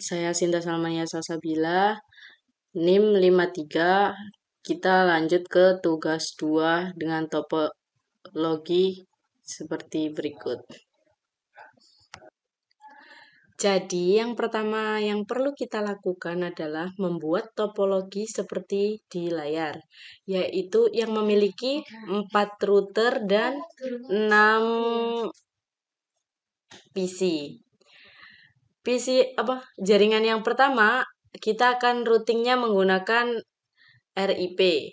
Saya Sinta Salmania Salsabila, NIM 53. Kita lanjut ke tugas 2 dengan topologi seperti berikut. Jadi, yang pertama yang perlu kita lakukan adalah membuat topologi seperti di layar, yaitu yang memiliki 4 router dan 6 PC. Jaringan yang pertama kita akan routingnya menggunakan RIP.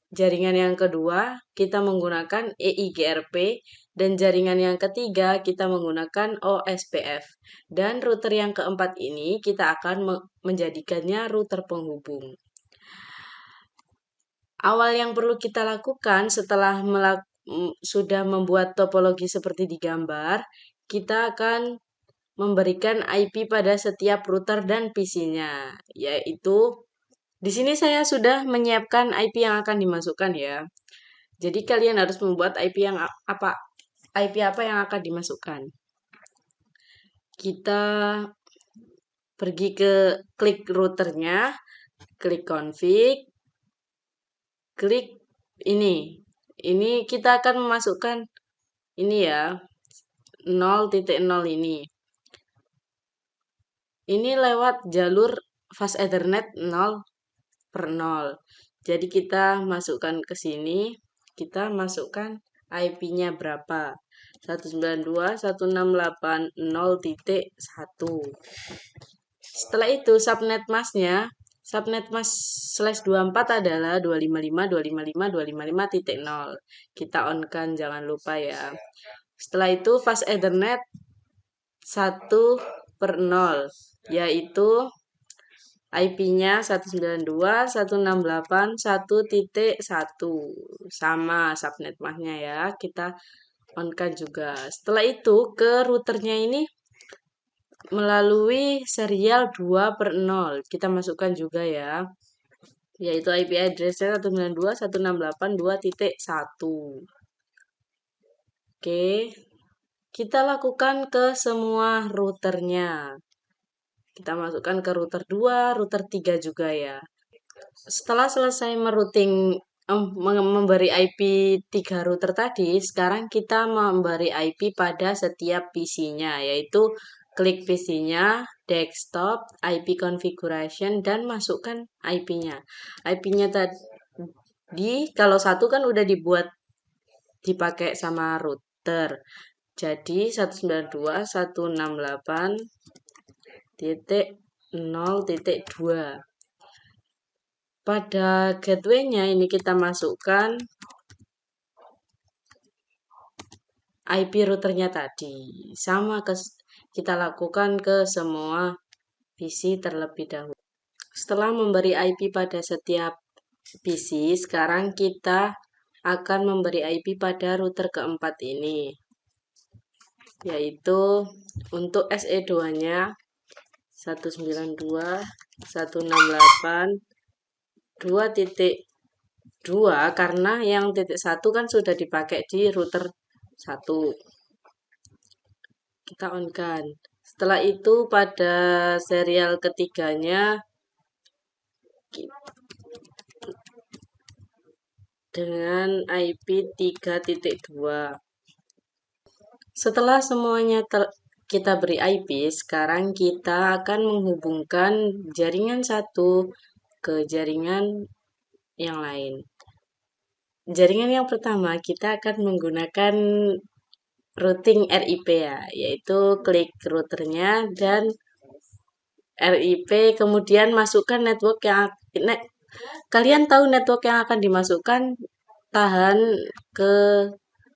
Jaringan yang kedua kita menggunakan EIGRP dan jaringan yang ketiga kita menggunakan OSPF. Dan router yang keempat ini kita akan menjadikannya router penghubung. Awal yang perlu kita lakukan setelah sudah membuat topologi seperti di gambar, kita akan memberikan IP pada setiap router dan PC-nya, yaitu di sini saya sudah menyiapkan IP yang akan dimasukkan ya. Jadi kalian harus membuat IP apa yang akan dimasukkan. Kita pergi ke klik routernya, klik config, klik ini. Ini kita akan memasukkan ini ya, 0.0 ini. Ini lewat jalur fast ethernet 0/0. Jadi kita masukkan ke sini, kita masukkan IP-nya berapa? 192.168.0.1. Setelah itu subnet mask-nya, subnet mask /24 adalah 255.255.255.0. Kita on-kan, jangan lupa ya. Setelah itu fast ethernet 1/0, yaitu IP-nya 192.168.1.1. Sama subnet mask-nya ya, kita on-kan juga. Setelah itu ke routernya ini melalui serial 2/0. Kita masukkan juga ya, yaitu IP address-nya 192.168.2.1. Oke, kita lakukan ke semua routernya. Kita masukkan ke router 2, router 3 juga ya. Setelah selesai memberi IP 3 router tadi, sekarang kita memberi IP pada setiap PC-nya, yaitu klik PC-nya, desktop, IP configuration, dan masukkan IP-nya. IP-nya tadi, kalau satu kan udah dipakai sama router. Jadi 192.168.0.2. Pada gateway-nya ini kita masukkan IP routernya tadi. Sama kita lakukan ke semua PC terlebih dahulu. Setelah memberi IP pada setiap PC, sekarang kita akan memberi IP pada router keempat ini, yaitu untuk SE2-nya 192.168.2.2 karena yang titik 1 kan sudah dipakai di router 1. Kita on kan. Setelah itu pada serial ketiganya dengan IP 3.2. Setelah semuanya kita beri IP, sekarang kita akan menghubungkan jaringan satu ke jaringan yang lain. Jaringan yang pertama kita akan menggunakan routing RIP ya, yaitu klik routernya dan RIP, kemudian masukkan network yang kalian tahu network yang akan dimasukkan, tahan ke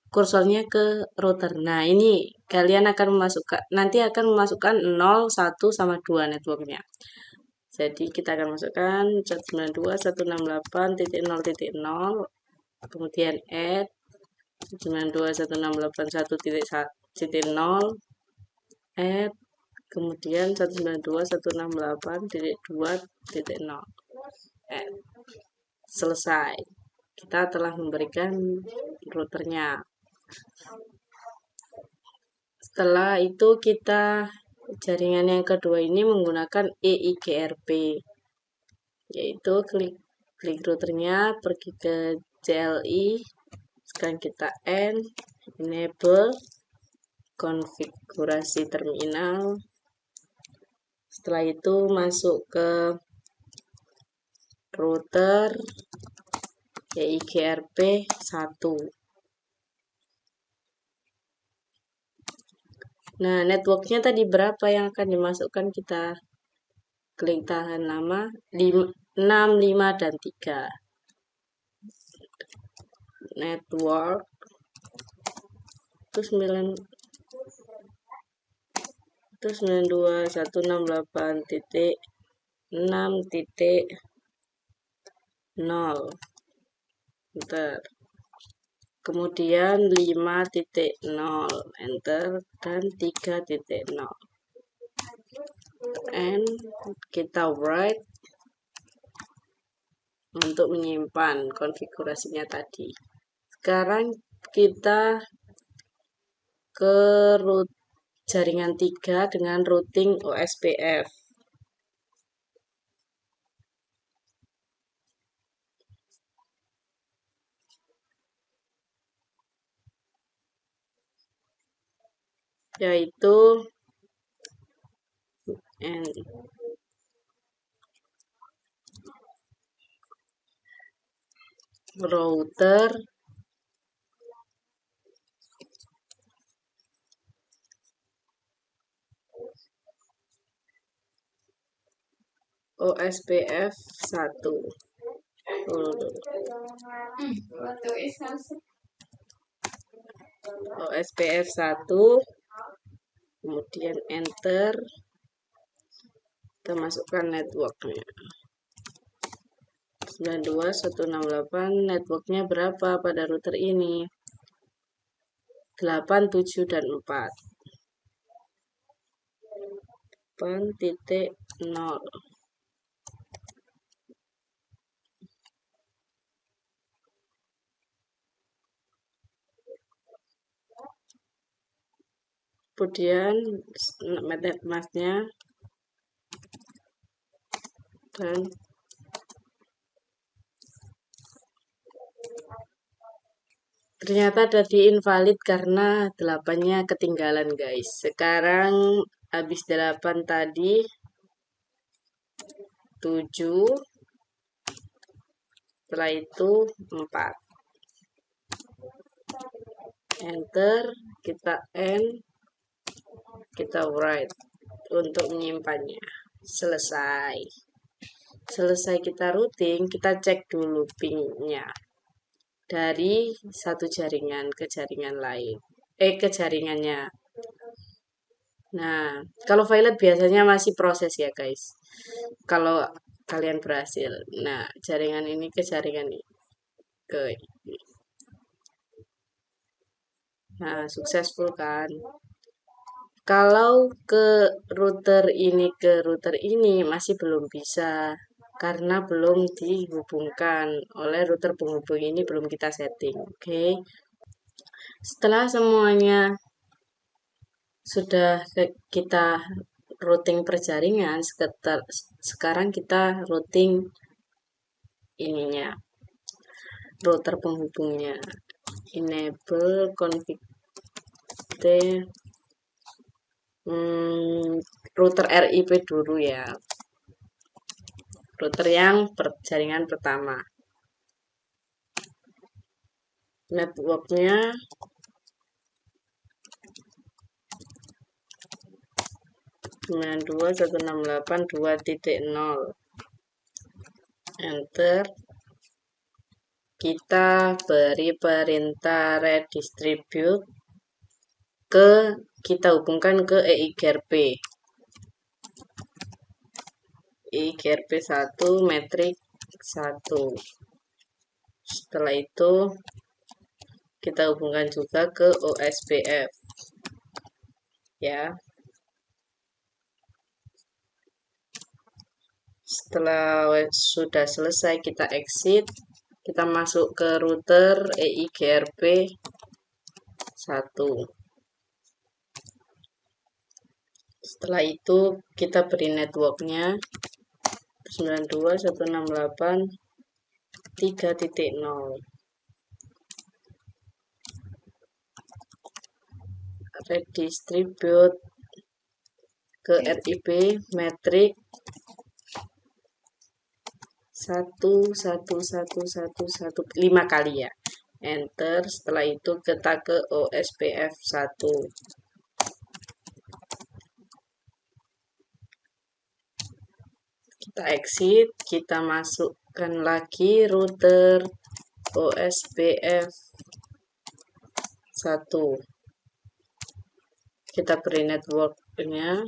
kursornya ke router. Nah, ini kalian akan nanti akan memasukkan 0, 1, sama 2 networknya. Jadi kita akan masukkan 192.168.0.0, kemudian add 192.168.1.0, add, kemudian 192.168.2.0, add. Selesai. Kita telah memberikan routernya. Setelah itu kita jaringan yang kedua ini menggunakan EIGRP, yaitu klik routernya, pergi ke CLI, sekarang kita enable konfigurasi terminal. Setelah itu masuk ke router EIGRP 1. Nah, networknya tadi berapa yang akan dimasukkan, kita klik tahan lama, 6, 5, dan 3. Network itu 92.168.6.0. Enter. Kemudian 5.0, enter, dan 3.0. And kita write untuk menyimpan konfigurasinya tadi. Sekarang kita ke jaringan 3 dengan routing OSPF. Yaitu router OSPF 1. OSPF 1, kemudian enter, kita masukkan networknya 92.168. networknya berapa pada router ini? 8, 7, dan 4. 8.0. Kemudian netmasknya dan ternyata tadi invalid karena 8-nya ketinggalan, guys. Sekarang habis 8 tadi 7, setelah itu 4. Enter, kita end, kita write untuk menyimpannya. Selesai. Selesai kita routing, kita cek dulu pingnya dari satu jaringan ke jaringan lain. Ke jaringannya. Nah, kalau violet biasanya masih proses ya, guys. Kalau kalian berhasil. Nah, jaringan ini ke jaringan ini. Nah, successful kan? Kalau ke router ini masih belum bisa karena belum dihubungkan oleh router penghubung ini, belum kita setting. Oke. Setelah semuanya sudah kita routing per jaringan, sekarang kita routing ininya, router penghubungnya. Enable config router RIP dulu ya, router yang jaringan pertama. Networknya 92.168.2.0. Enter. Kita beri perintah redistribute kita hubungkan ke EIGRP. EIGRP 1 metrik 1. Setelah itu kita hubungkan juga ke OSPF. Ya. Setelah sudah selesai, kita exit. Kita masuk ke router EIGRP 1. Setelah itu kita beri networknya 92.168.3.0. Redistribute ke RIP metrik 1 kali ya. Enter. Setelah itu kita ke OSPF 1. Kita exit, kita masukkan lagi router OSPF 1. Kita beri networknya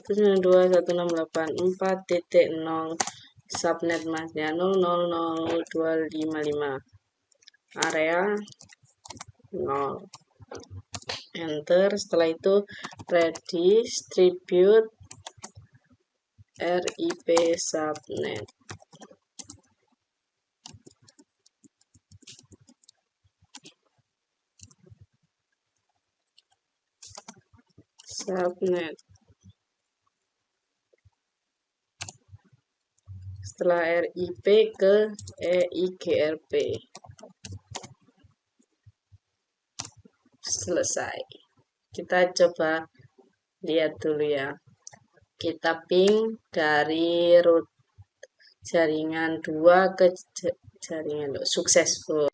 92.168.4.0, subnet masnya 0000255, area 0. Enter. Setelah itu redistribute RIP subnet. Setelah RIP ke EIGRP. Selesai. Kita coba lihat dulu ya. Kita ping dari root jaringan 2 ke jaringan successful.